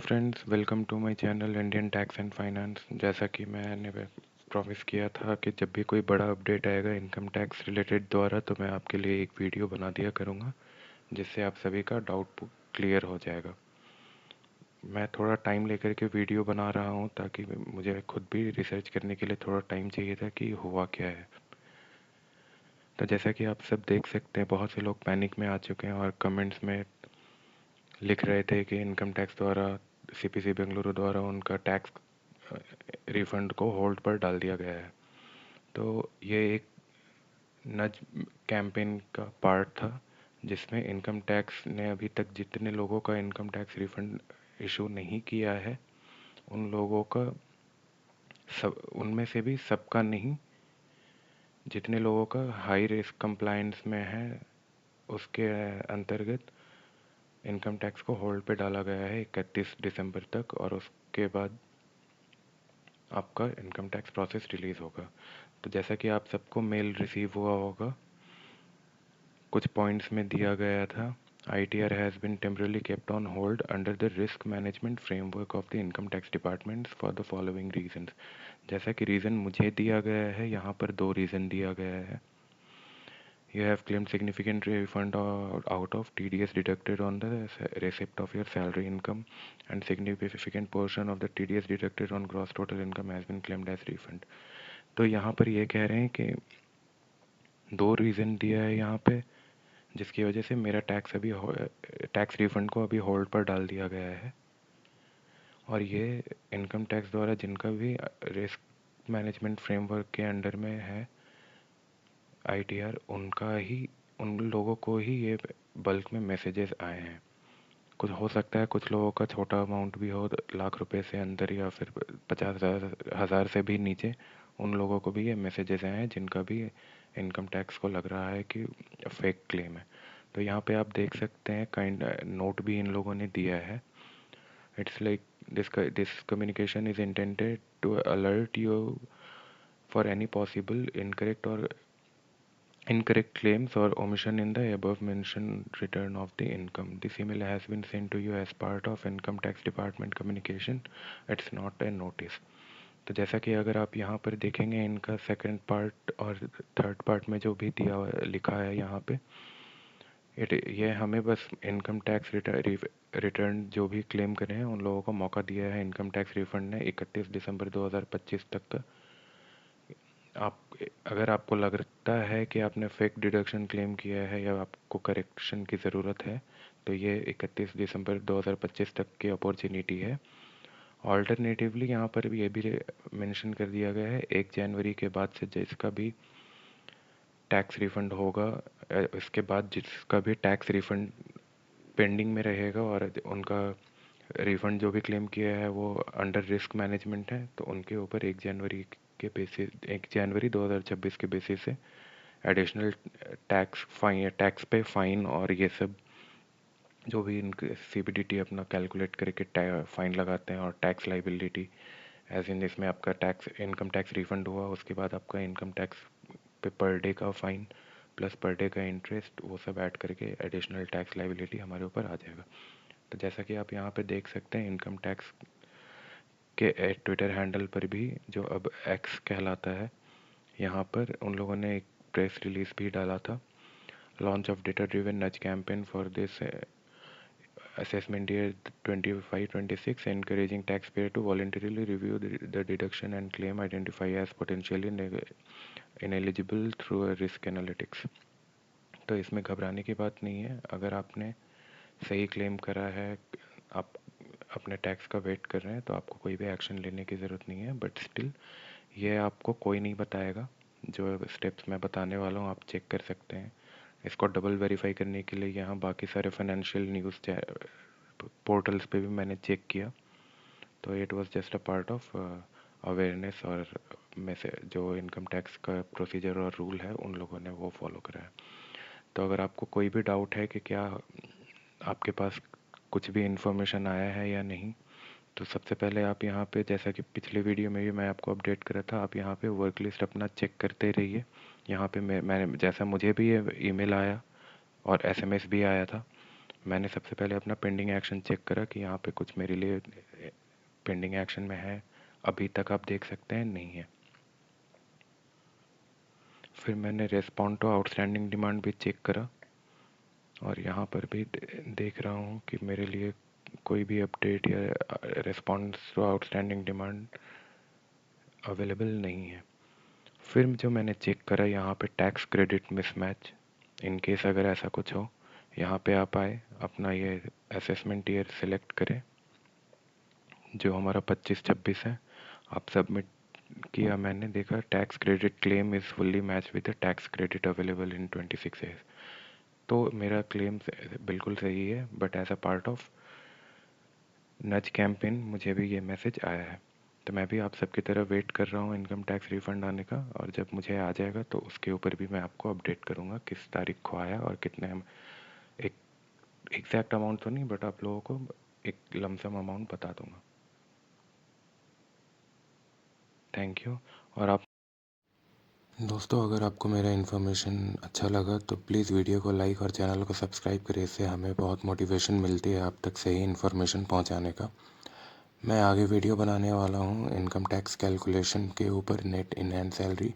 Friends, welcome to my channel Indian tax and finance. जैसा कि मैंने प्रॉमिस किया था कि जब भी कोई बड़ा अपडेट आएगा इनकम टैक्स रिलेटेड द्वारा तो मैं आपके लिए एक वीडियो बना दिया करूँगा, जिससे आप सभी का डाउट क्लियर हो जाएगा। मैं थोड़ा टाइम लेकर के वीडियो बना रहा हूँ ताकि मुझे खुद भी रिसर्च करने के लिए थोड़ा टाइम चाहिए था कि हुआ क्या है। तो जैसा कि आप सब देख सकते हैं, बहुत से लोग पैनिक में आ चुके हैं और कमेंट्स में लिख रहे थे कि इनकम टैक्स द्वारा सीपीसी बेंगलुरु द्वारा उनका टैक्स रिफंड को होल्ड पर डाल दिया गया है। तो ये एक नज कैंपेन का पार्ट था, जिसमें इनकम टैक्स ने अभी तक जितने लोगों का इनकम टैक्स रिफंड इशू नहीं किया है उन लोगों का सब उनमें से भी सबका नहीं, जितने लोगों का हाई रिस्क कंप्लायंस में है उसके अंतर्गत इनकम टैक्स को होल्ड पे डाला गया है 31 दिसंबर तक, और उसके बाद आपका इनकम टैक्स प्रोसेस रिलीज़ होगा। तो जैसा कि आप सबको मेल रिसीव हुआ होगा, कुछ पॉइंट्स में दिया गया था, ITR has been temporarily kept on hold under the risk management framework of the income tax department for the following reasons. जैसा कि रीज़न मुझे दिया गया है, यहाँ पर दो रीज़न दिया गया है। You have claimed significant refund out of TDS deducted on the receipt of your salary income, and significant portion of the TDS deducted on gross total income has been claimed as refund. तो यहाँ पर ये कह रहे हैं कि दो reason दिया है यहाँ पे, जिसकी वजह से मेरा टैक्स रिफंड को अभी होल्ड पर डाल दिया गया है। और ये इनकम टैक्स द्वारा जिनका भी रिस्क मैनेजमेंट फ्रेमवर्क के अंडर में है ITR, उन लोगों को ही ये बल्क में मैसेजेस आए हैं। कुछ हो सकता है कुछ लोगों का छोटा अमाउंट भी हो, लाख रुपए से अंदर या फिर 50,000 से भी नीचे, उन लोगों को भी ये मैसेजेस आए हैं जिनका भी इनकम टैक्स को लग रहा है कि फेक क्लेम है। तो यहाँ पे आप देख सकते हैं काइंड नोट भी इन लोगों ने दिया है। It's like this communication is intended to alert you for any possible incorrect claims or omission in the above mentioned return of the income. This email has been sent to you as part of income tax department communication. It's not a notice. तो जैसा कि अगर आप यहाँ पर देखेंगे, इनका second part और थर्ड पार्ट में जो भी लिखा है यहाँ पे, ये हमें बस इनकम टैक्स रिटर्न जो भी क्लेम करें हैं उन लोगों को मौका दिया है इनकम टैक्स रिफंड ने 31 दिसंबर 2025 तक का। आप अगर आपको लगता है कि आपने फेक डिडक्शन क्लेम किया है या आपको करेक्शन की ज़रूरत है, तो ये 31 दिसंबर 2025 तक की अपॉर्चुनिटी है। ऑल्टरनेटिवली यहाँ पर भी ये भी मेंशन कर दिया गया है 1 जनवरी के बाद से जिसका भी टैक्स रिफंड होगा, इसके बाद जिसका भी टैक्स रिफंड पेंडिंग में रहेगा और उनका रिफंड जो भी क्लेम किया है वो अंडर रिस्क मैनेजमेंट है, तो उनके ऊपर 1 जनवरी 2026 के बेसिस से एडिशनल टैक्स पे फाइन और ये सब जो भी इनके CBDT अपना कैलकुलेट करके फाइन लगाते हैं, और टैक्स लाइबिलिटी एज इन इसमें आपका टैक्स इनकम टैक्स रिफंड हुआ उसके बाद आपका इनकम टैक्स पे पर डे का फाइन प्लस पर डे का इंटरेस्ट, वो सब ऐड करके एडिशनल टैक्स लाइबिलिटी हमारे ऊपर आ जाएगा। तो जैसा कि आप यहाँ पे देख सकते हैं, इनकम टैक्स के ट्विटर हैंडल पर भी, जो अब एक्स कहलाता है, यहाँ पर उन लोगों ने एक प्रेस रिलीज भी डाला था, लॉन्च ऑफ डेटा ड्रिवन नज campaign for this assessment year 25-26, encouraging taxpayer to voluntarily review the deduction and claim identify as potentially ineligible through a risk analytics। तो इसमें घबराने की बात नहीं है। अगर आपने सही क्लेम करा है, आप अपने टैक्स का वेट कर रहे हैं, तो आपको कोई भी एक्शन लेने की ज़रूरत नहीं है। बट स्टिल ये आपको कोई नहीं बताएगा। जो स्टेप्स मैं बताने वाला हूँ आप चेक कर सकते हैं। इसको डबल वेरीफाई करने के लिए यहाँ बाकी सारे फाइनेंशियल न्यूज़ पोर्टल्स पे भी मैंने चेक किया, तो it was just a part of awareness, और में से जो इनकम टैक्स का प्रोसीजर और रूल है उन लोगों ने वो फॉलो करा है। तो अगर आपको कोई भी डाउट है कि क्या आपके पास कुछ भी इन्फॉर्मेशन आया है या नहीं, तो सबसे पहले आप यहाँ पे, जैसा कि पिछले वीडियो में भी मैं आपको अपडेट करा था, आप यहाँ पे वर्क लिस्ट अपना चेक करते रहिए। यहाँ पे मैंने जैसा मुझे भी ये ईमेल आया और SMS भी आया था, मैंने सबसे पहले अपना पेंडिंग एक्शन चेक करा कि यहाँ पे कुछ मेरे लिए पेंडिंग एक्शन में है। अभी तक आप देख सकते हैं नहीं है। फिर मैंने रेस्पॉन्ड टू आउटस्टैंडिंग डिमांड भी चेक करा और यहाँ पर भी देख रहा हूँ कि मेरे लिए कोई भी अपडेट या response to outstanding demand available नहीं है। फिर जो मैंने चेक करा यहाँ पे tax credit mismatch, in case अगर ऐसा कुछ हो, यहाँ पे आप आए, अपना ये असेसमेंट ईयर सेलेक्ट करें जो हमारा 25-26 है। आप सबमिट किया, मैंने देखा tax credit claim is fully match with the tax credit available in 26 years. तो मेरा क्लेम बिल्कुल सही है, but as a part of nudge campaign मुझे भी ये मैसेज आया है। तो मैं भी आप सबकी तरह वेट कर रहा हूँ इनकम टैक्स रिफ़ंड आने का, और जब मुझे आ जाएगा तो उसके ऊपर भी मैं आपको अपडेट करूँगा किस तारीख को आया और कितने। एक एग्जैक्ट अमाउंट तो नहीं, बट आप लोगों को एक लमसम अमाउंट बता दूँगा। Thank you. और आप दोस्तों, अगर आपको मेरा इन्फॉर्मेशन अच्छा लगा तो प्लीज़ वीडियो को लाइक और चैनल को सब्सक्राइब करें। इससे हमें बहुत मोटिवेशन मिलती है आप तक सही इन्फॉर्मेशन पहुंचाने का। मैं आगे वीडियो बनाने वाला हूं इनकम टैक्स कैलकुलेशन के ऊपर, net in hand salary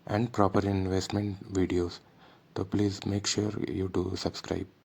and proper investment videos. तो please make sure you do subscribe.